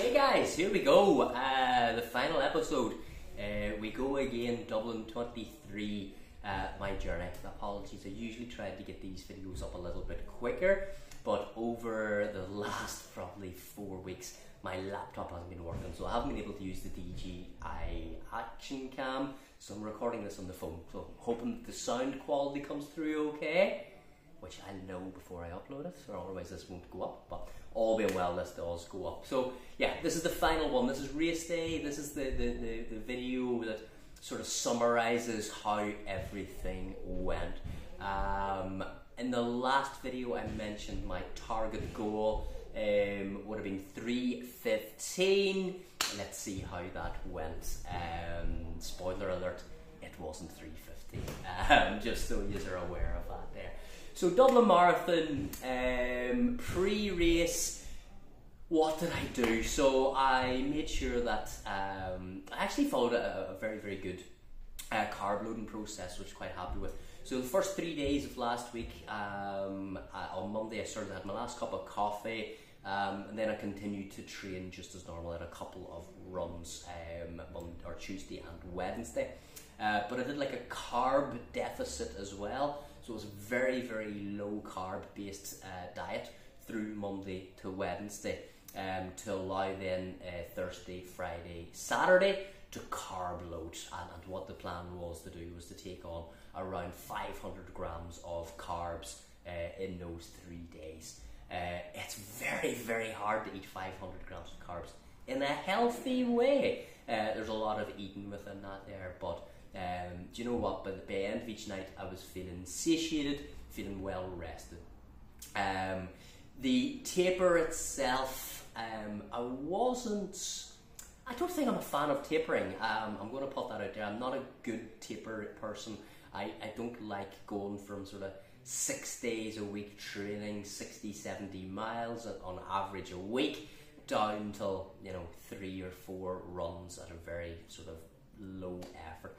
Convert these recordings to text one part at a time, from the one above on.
Okay guys, here we go, the final episode. We go again, Dublin 23, my journey. Apologies, I usually try to get these videos up a little bit quicker, but over the last probably 4 weeks, my laptop hasn't been working, so I haven't been able to use the DJI action cam, so I'm recording this on the phone, so I'm hoping that the sound quality comes through okay, which I'll know before I upload it, or otherwise this won't go up, but all being well, this does go up. So yeah, this is the final one. This is race day. This is the video that sort of summarizes how everything went. In the last video I mentioned my target goal would have been 3:15. Let's see how that went. Spoiler alert, it wasn't 3:15. Just so you're aware of that there. So Dublin Marathon, pre-race, what did I do? So I made sure that I actually followed a very, very good carb loading process, which I'm quite happy with. So the first 3 days of last week, on Monday I had my last cup of coffee, and then I continued to train just as normal. I had a couple of runs on Tuesday and Wednesday. But I did like a carb deficit as well. So it was a very, very low carb based diet through Monday to Wednesday, to allow then Thursday, Friday, Saturday to carb load. And what the plan was to do was to take on around 500 grams of carbs in those 3 days. It's very, very hard to eat 500 grams of carbs in a healthy way. There's a lot of eating within that there, but do you know what? By the end of each night, I was feeling satiated, feeling well rested. The taper itself, I don't think I'm a fan of tapering. I'm going to put that out there. I'm not a good taper person. I don't like going from sort of 6 days a week training, 60, 70 miles on average a week, down till 3 or 4 runs at a very sort of low effort.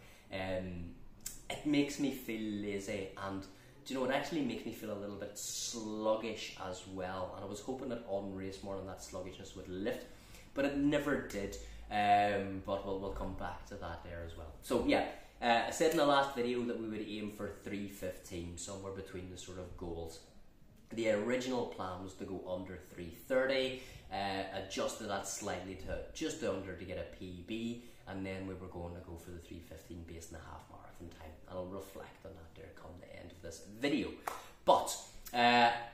It makes me feel lazy, and do you know, it actually makes me feel a little bit sluggish as well, and I was hoping that on race morning that sluggishness would lift, but it never did. But we'll come back to that there as well. So yeah, I said in the last video that we would aim for 3:15, somewhere between the sort of goals. The original plan was to go under 3:30, adjusted that slightly to just under to get a PB, and then we were going to go for the 3:15 based on the half marathon time, and I'll reflect on that there come the end of this video. But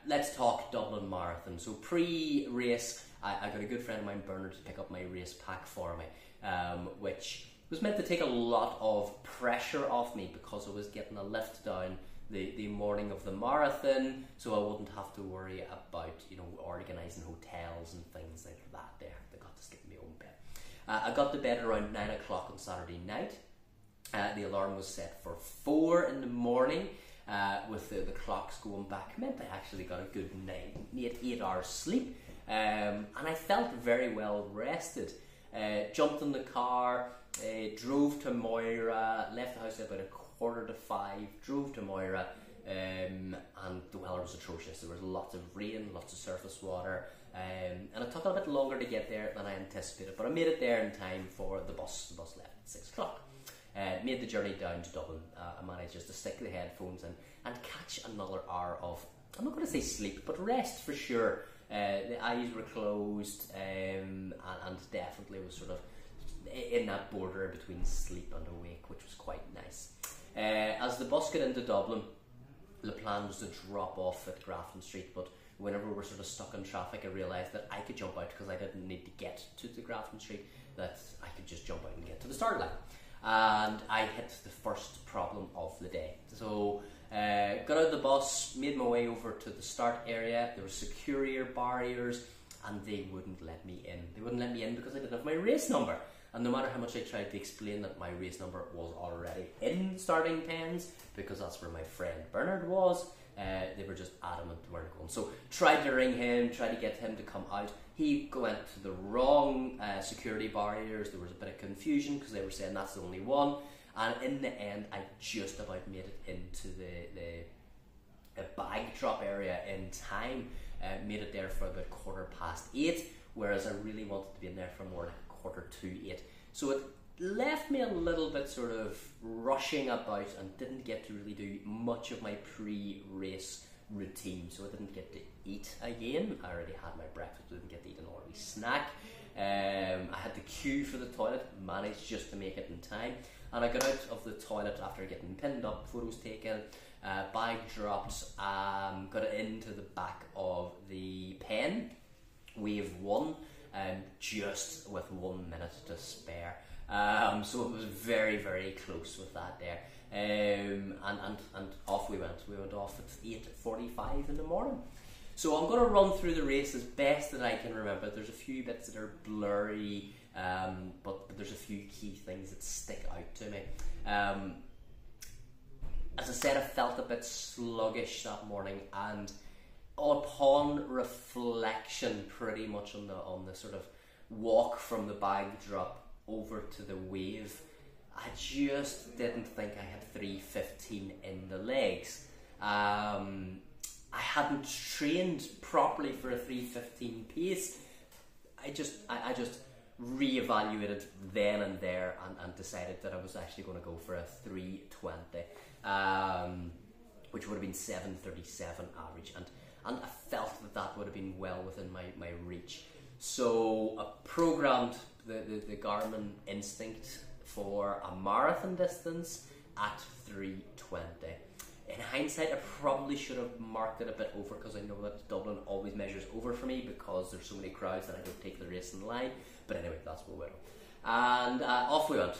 let's talk Dublin Marathon. So pre-race, I got a good friend of mine, Bernard, to pick up my race pack for me, which was meant to take a lot of pressure off me because I was getting a lift down the morning of the marathon, so I wouldn't have to worry about organising hotels and things like that there. They got to skip my own bed. I got to bed around 9 o'clock on Saturday night. The alarm was set for 4 in the morning, with the clocks going back. Meant I actually got a good 8 hours sleep, and I felt very well rested. Jumped in the car, drove to Moira, left the house at about 4:45, drove to Moira, and the weather was atrocious. There was lots of rain, lots of surface water, and it took a bit longer to get there than I anticipated, but I made it there in time for the bus. The bus left at 6 o'clock. Made the journey down to Dublin. I managed just to stick the headphones in and catch another hour of, I'm not going to say sleep, but rest for sure. The eyes were closed, and definitely was sort of in that border between sleep and awake, which was quite nice. As the bus got into Dublin, the plan was to drop off at Grafton Street, but whenever we were sort of stuck in traffic, I realised that I could jump out because I didn't need to get to the Grafton Street, that I could just jump out and get to the start line. And I hit the first problem of the day. So got out of the bus, made my way over to the start area. There were security barriers and they wouldn't let me in. They wouldn't let me in because I didn't have my race number. And no matter how much I tried to explain that my race number was already in the starting pens, because that's where my friend Bernard was, they were just adamant they weren't going. So tried to ring him, tried to get him to come out. He went to the wrong security barriers. There was a bit of confusion because they were saying that's the only one. And in the end, I just about made it into the bag drop area in time. Made it there for about 8:15, whereas I really wanted to be in there for more like 7:45. So it left me a little bit sort of rushing about and didn't get to really do much of my pre-race routine. So I didn't get to eat again. I already had my breakfast, didn't get to eat an early snack. I had to queue for the toilet, managed just to make it in time, and I got out of the toilet after getting pinned up, photos taken, bag dropped, got into the back of the pen, wave 1, just with 1 minute to spare. So it was very, very close with that there. And off we went. We went off at 8:45 in the morning. So I'm going to run through the race as best that I can remember. There's a few bits that are blurry, but there's a few key things that stick out to me. As I said, I felt a bit sluggish that morning, and upon reflection, pretty much on the sort of walk from the bag drop over to the wave, I just didn't think I had 3:15 in the legs. I hadn't trained properly for a 3:15 pace. I just re-evaluated then and there and decided that I was actually going to go for a 3:20, which would have been 7:37 average, and I felt that would have been well within my reach. So I programmed the Garmin Instinct for a marathon distance at 3:20. In hindsight, I probably should have marked it a bit over, because I know that Dublin always measures over for me because there's so many crowds that I don't take the race in line. But anyway, that's what we went. And off we went.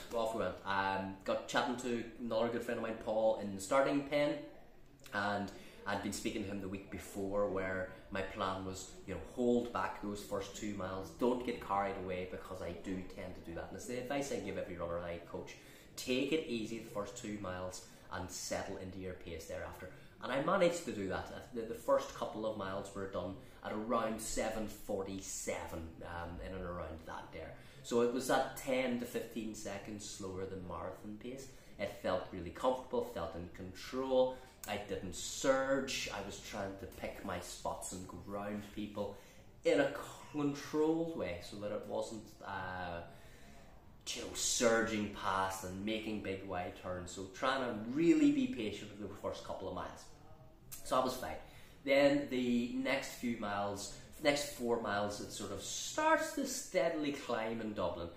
Got chatting to another good friend of mine, Paul, in the starting pen, and I'd been speaking to him the week before, where my plan was, hold back those first 2 miles, don't get carried away, because I do tend to do that. And it's the advice I give every runner I coach: take it easy the first 2 miles and settle into your pace thereafter. And I managed to do that. The first couple of miles were done at around 7:47, in and around that there. So it was that 10 to 15 seconds slower than marathon pace. It felt really comfortable, felt in control. I didn't surge. I was trying to pick my spots and go round people in a controlled way, so that it wasn't surging past and making big wide turns. So trying to really be patient with the first couple of miles. So I was fine. Then the next 4 miles, it sort of starts to steadily climb in Dublin.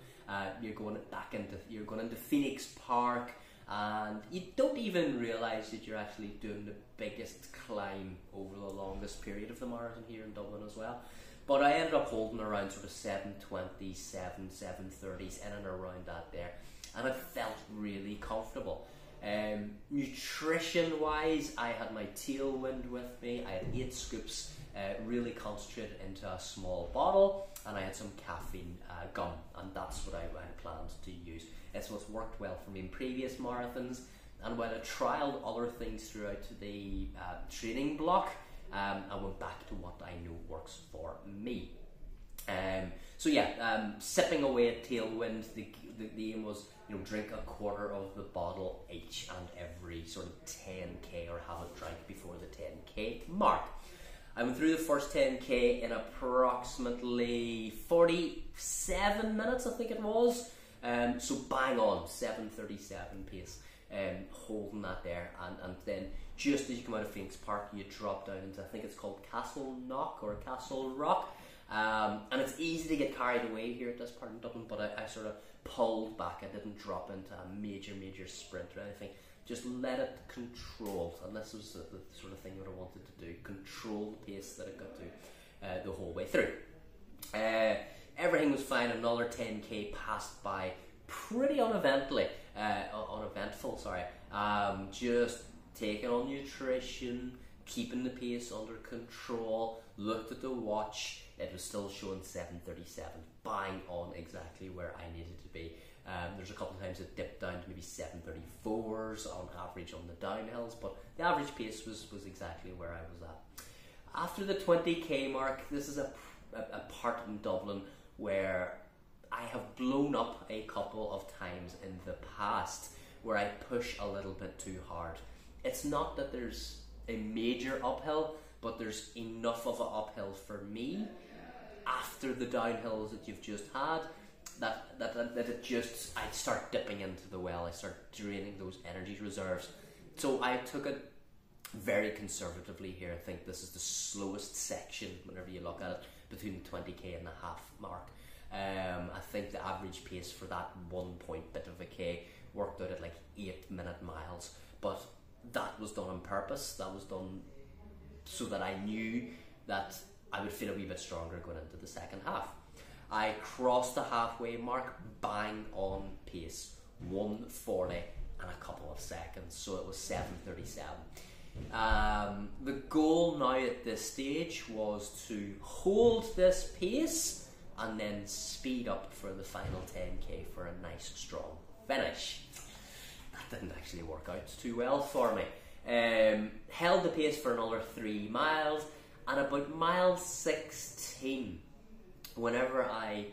You're going into Phoenix Park, and you don't even realise that you're actually doing the biggest climb over the longest period of the marathon here in Dublin as well. But I ended up holding around sort of 7:20, 7:30s, in and around that there, and it felt really comfortable. Nutrition wise, I had my Tailwind with me. I had 8 scoops, really concentrated into a small bottle, and I had some caffeine gum, and that's what I planned to use. It's what's worked well for me in previous marathons, and while I trialled other things throughout the training block, I went back to what I know works for me. Sipping away at Tailwind, the aim was, drink a quarter of the bottle each and every sort of 10k, or have it drank before the 10k mark. I went through the first 10k in approximately 47 minutes, I think it was. So bang on, 7:37 pace, holding that there, and then just as you come out of Phoenix Park, you drop down into, I think it's called Castle Knock or Castle Rock, and it's easy to get carried away here at this part in Dublin, but I sort of pulled back. I didn't drop into a major sprint or anything, just let it control, and this was the sort of thing that I wanted to do, control the pace that it got to the whole way through. Everything was fine. Another 10k passed by pretty uneventful, just taking on nutrition, keeping the pace under control, looked at the watch, it was still showing 7:37, bang on exactly where I needed to be. There's a couple of times it dipped down to maybe 7:34s on average on the downhills, but the average pace was exactly where I was at. After the 20k mark, this is a part in Dublin where I have blown up a couple of times in the past, where I push a little bit too hard. It's not that there's a major uphill, but there's enough of an uphill for me after the downhills that you've just had, I start dipping into the well, I start draining those energy reserves. So I took it very conservatively here. I think this is the slowest section whenever you look at it, between the 20k and the half mark. I think the average pace for that 1 point bit of a K worked out at like 8-minute miles, but that was done on purpose. That was done so that I knew that I would feel a wee bit stronger going into the second half. I crossed the halfway mark bang on pace, 1:40 and a couple of seconds, so it was 7:37. The goal now at this stage was to hold this pace and then speed up for the final 10k for a nice strong finish. That didn't actually work out too well for me. Held the pace for another 3 miles, and about mile 16, whenever I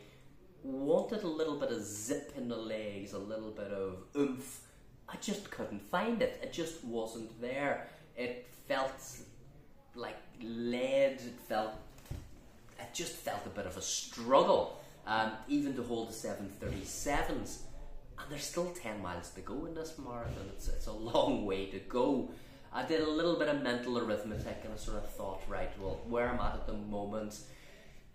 wanted a little bit of zip in the legs, a little bit of oomph, I just couldn't find it. It just wasn't there. It felt like lead. It just felt a bit of a struggle, even to hold the 7:37s. And there's still 10 miles to go in this marathon. It's a long way to go. I did a little bit of mental arithmetic, and I sort of thought, right, well, where I'm at the moment,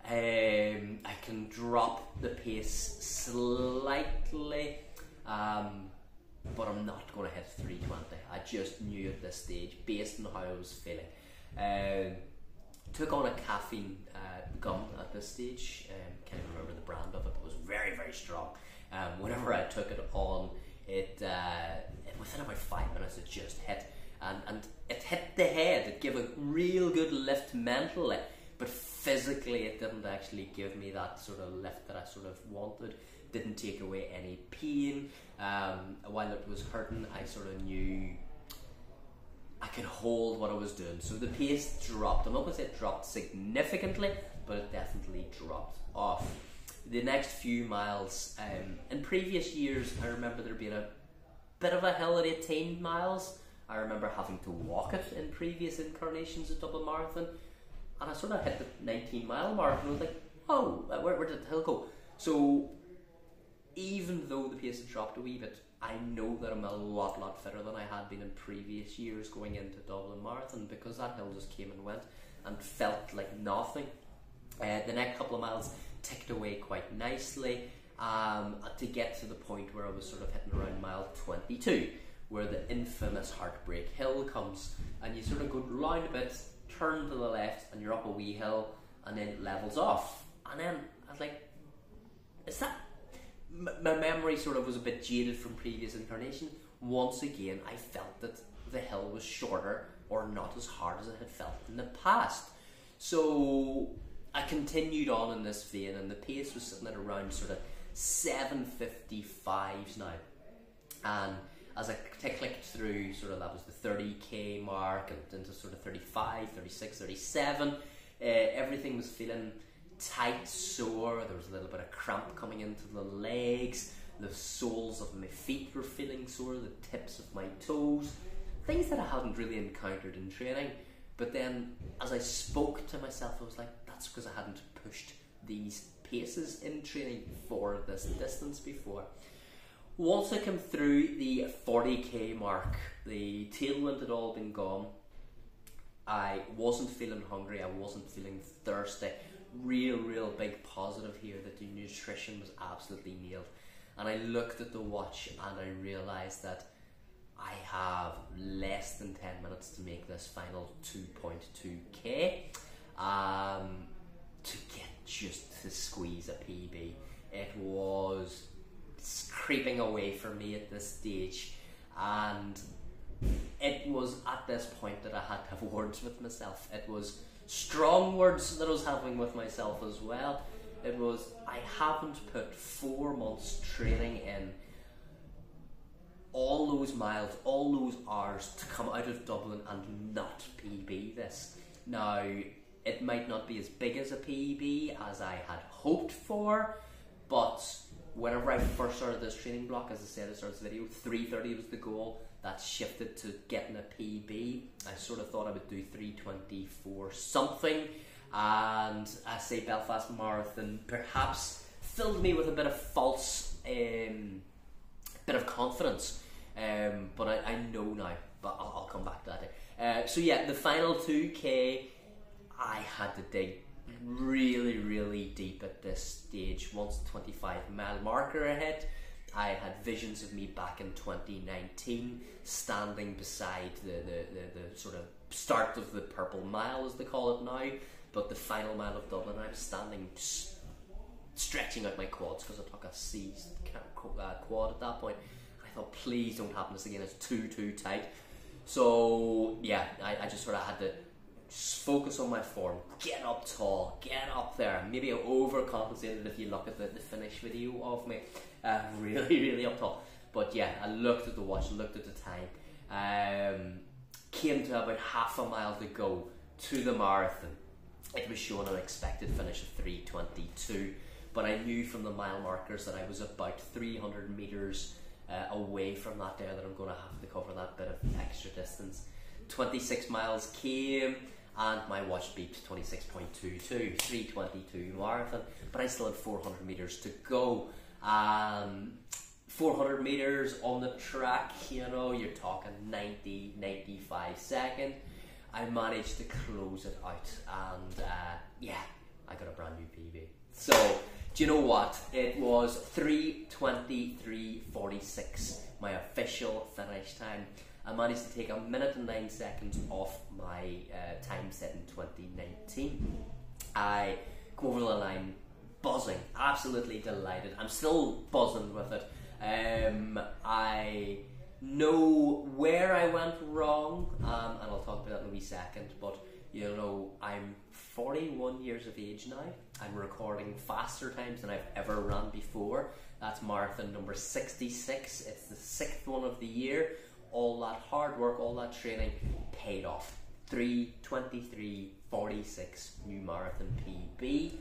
I can drop the pace slightly, but I'm not going to hit 3:20. I just knew at this stage, based on how I was feeling. Took on a caffeine gum at this stage. Can't even remember the brand of it. It was very, very strong. Whenever I took it on, it within about 5 minutes it just hit, and it hit the head. It gave a real good lift mentally, but physically it didn't actually give me that sort of lift that I sort of wanted. Didn't take away any pain. While it was hurting, I sort of knew I could hold what I was doing. So the pace dropped. I'm not going to say it dropped significantly, but it definitely dropped off. The next few miles, in previous years, I remember there being a bit of a hill at 18 miles. I remember having to walk it in previous incarnations of Dublin Marathon, and I sort of hit the 19-mile mark, and I was like, oh, where did the hill go? So even though the pace had dropped a wee bit, I know that I'm a lot fitter than I had been in previous years going into Dublin Marathon, because that hill just came and went and felt like nothing. The next couple of miles ticked away quite nicely, to get to the point where I was sort of hitting around mile 22, where the infamous Heartbreak Hill comes, and you sort of go round a bit, turn to the left, and you're up a wee hill, and then it levels off. And then I was like, is that... My memory sort of was a bit jaded from previous incarnation. Once again, I felt that the hill was shorter, or not as hard as it had felt in the past. So I continued on in this vein, and the pace was sitting at around sort of 7:55s now. And as I clicked through, sort of that was the 30k mark, and into sort of 35, 36, 37, everything was feeling tight, sore. There was a little bit of cramp coming into the legs. The soles of my feet were feeling sore, the tips of my toes. Things that I hadn't really encountered in training. But then, as I spoke to myself, I was like, that's because I hadn't pushed these paces in training for this distance before. Once I came through the 40k mark, the tailwind had all been gone. I wasn't feeling hungry, I wasn't feeling thirsty. Real big positive here that the nutrition was absolutely nailed. And I looked at the watch and I realised that I have less than 10 minutes to make this final 2.2k, to get just to squeeze a PB. It was creeping away from me at this stage, and it was at this point that I had to have words with myself. It was strong words that I was having with myself as well. It was, I haven't put 4 months training in, all those miles, all those hours to come out of Dublin and not PB this. Now, it might not be as big as a PB as I had hoped for, but whenever I first started this training block, as I said at the start of this video, 3:30 was the goal. That shifted to getting a PB. I sort of thought I would do 3:24 something, and I say Belfast Marathon perhaps filled me with a bit of false bit of confidence, but I know now, but I'll come back to that. So yeah, the final 2k, I had to dig really deep at this stage. Once the 25-mile marker hit, I had visions of me back in 2019 standing beside the sort of start of the purple mile, as they call it now, but the final mile of Dublin, I was standing stretching out my quads because I took a seized quad at that point. I thought, please don't happen this again, it's too tight. So yeah, I just sort of had to focus on my form, get up tall, get up there. Maybe I overcompensated if you look at the finish video of me, really up tall. But yeah, I looked at the watch, looked at the time, came to about half a mile to go to the marathon. It was showing an expected finish of 3:22, but I knew from the mile markers that I was about 300 metres away from that there, that I'm going to have to cover that bit of extra distance. 26 miles came and my watch beeped 26.22, 3:22 marathon, but I still had 400 metres to go. 400 metres on the track, you know, you're talking 90-95 seconds. I managed to close it out, and yeah, I got a brand new PB. So, do you know what? It was 3:23:46, my official finish time. I managed to take 1 minute and 9 seconds off my time set in 2019. I come over the line buzzing, absolutely delighted. I'm still buzzing with it. I know where I went wrong, and I'll talk about that in a wee second, but you know, I'm 41 years of age now. I'm recording faster times than I've ever run before. That's marathon number 66. It's the 6th one of the year. All that hard work, all that training paid off. 3:23:46 new marathon PB,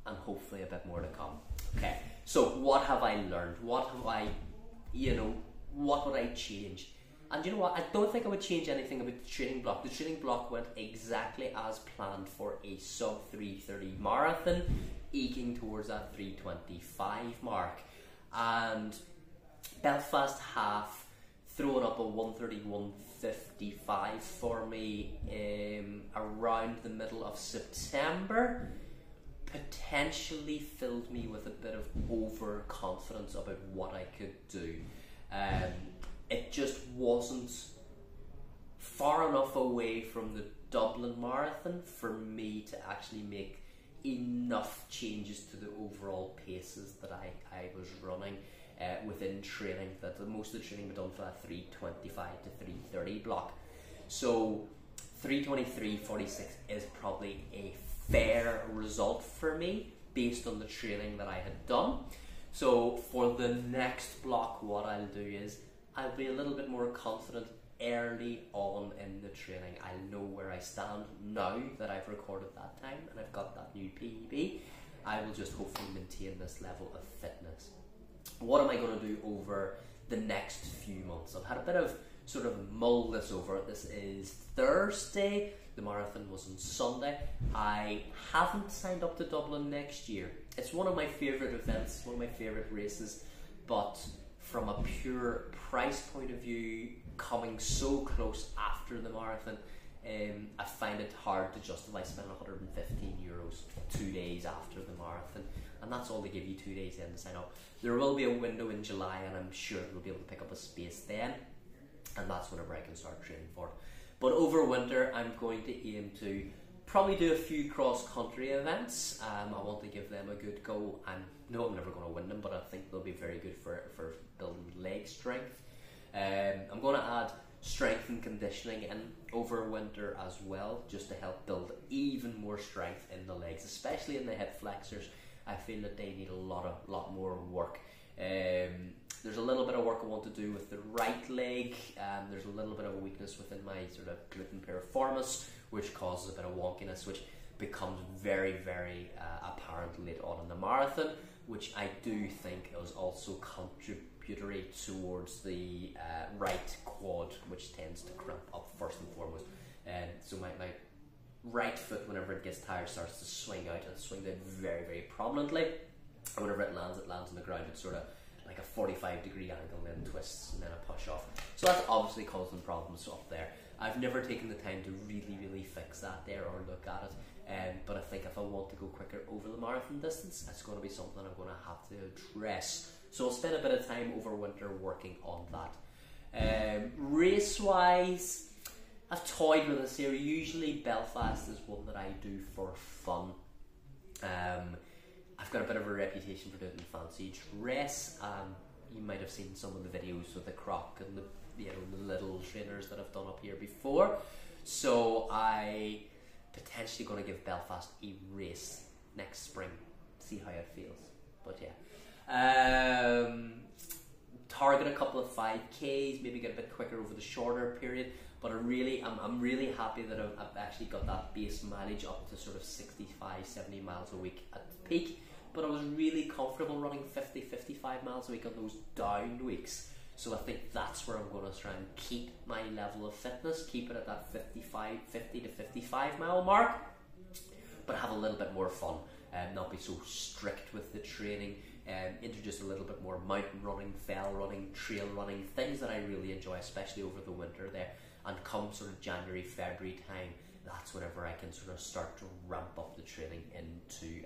and hopefully a bit more to come. Okay, so what have I learned? What have I, what would I change? And you know what? I don't think I would change anything about the training block. The training block went exactly as planned for a sub 3:30 marathon, eking towards that 3:25 mark. And Belfast half, throwing up a 1:31:55 for me around the middle of September, potentially filled me with a bit of overconfidence about what I could do. It just wasn't far enough away from the Dublin Marathon for me to actually make enough changes to the overall paces that I was running within training, that most of the training was done for that 3:25 to 3:30 block. So 3:23:46 is probably a fair result for me based on the training that I had done. So for the next block, what I'll do is I'll be a little bit more confident early on in the training. I'll know where I stand now that I've recorded that time and I've got that new PB. I will just hopefully maintain this level of fitness. What am I going to do over the next few months? I've had a bit of sort of mull this over. This is Thursday. The marathon was on Sunday. I haven't signed up to Dublin next year. It's one of my favourite events, one of my favourite races, but from a pure price point of view, coming so close after the marathon, I find it hard to justify spending €115 2 days after the marathon, and that's all they give you 2 days in to sign up. There will be a window in July, and I'm sure we'll be able to pick up a space then, and that's whenever I can start training for it. But over winter, I'm going to aim to probably do a few cross-country events. I want to give them a good go. I know I'm never going to win them, but I think they'll be very good for building leg strength. I'm going to add strength and conditioning in over winter as well, just to help build even more strength in the legs, especially in the hip flexors. I feel that they need a lot more work. There's a little bit of work I want to do with the right leg. There's a little bit of a weakness within my sort of gluten piriformis, which causes a bit of wonkiness, which becomes very apparent late on in the marathon, which I do think is also contributory towards the right quad, which tends to cramp up first and foremost. So my right foot, whenever it gets tired, starts to swing out, and it swings out very, very prominently. And whenever it lands on the ground, it's sort of like a 45-degree angle, and then twists, and then a push off. So that's obviously causing problems up there. I've never taken the time to really fix that there or look at it. But I think if I want to go quicker over the marathon distance, it's going to be something I'm going to have to address. So I'll spend a bit of time over winter working on that. Race-wise, I've toyed with this here. Usually Belfast is one that I do for fun. I've got a bit of a reputation for doing fancy dress. You might have seen some of the videos with the croc and the little trainers that I've done up here before. So I potentially going to give Belfast a race next spring, see how it feels. But yeah, target a couple of 5Ks, maybe get a bit quicker over the shorter period. But I'm really happy that I've actually got that base mileage up to sort of 65, 70 miles a week at the peak. But I was really comfortable running 50, 55 miles a week on those down weeks. So I think that's where I'm going to try and keep my level of fitness, keep it at that 50 to 55 mile mark, but have a little bit more fun and not be so strict with the training, and introduce a little bit more mountain running, fell running, trail running, things that I really enjoy, especially over the winter there. And come sort of January, February time, that's whenever I can sort of start to ramp up the training into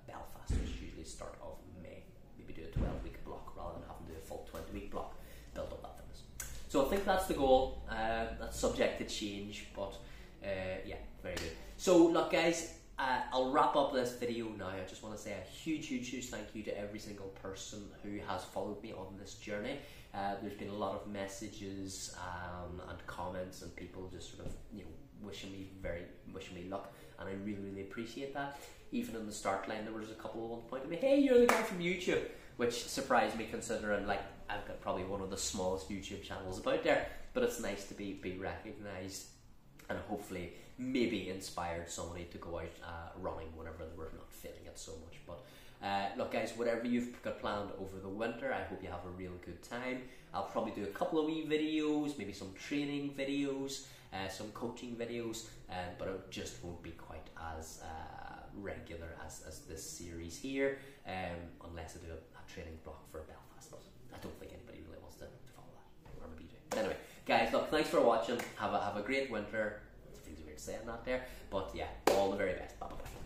Belfast, which is usually start of May. Maybe do a 12-week block rather than having to do a full 20-week block, build up that fitness. So I think that's the goal. That's subject to change, but yeah, very good. So look guys, I'll wrap up this video now. I just want to say a huge thank you to every single person who has followed me on this journey. There's been a lot of messages and comments, and people just sort of wishing me luck, and I really appreciate that. Even in the start line, there was a couple of ones pointing at me, "Hey, you're the guy from YouTube," which surprised me considering like I've got probably one of the smallest YouTube channels about there. But it's nice to be recognised, and hopefully maybe inspired somebody to go out running whenever we're not feeling it so much. But look guys, whatever you've got planned over the winter, I hope you have a real good time. I'll probably do a couple of wee videos, maybe some training videos, some coaching videos, but it just won't be quite as regular as this series here, unless I do a training block for Belfast. But I don't think anybody really wants to follow that, or maybe you do. Anyway guys, look, thanks for watching. Have a great winter. It feels weird saying that there, but yeah, all the very best. Bye bye.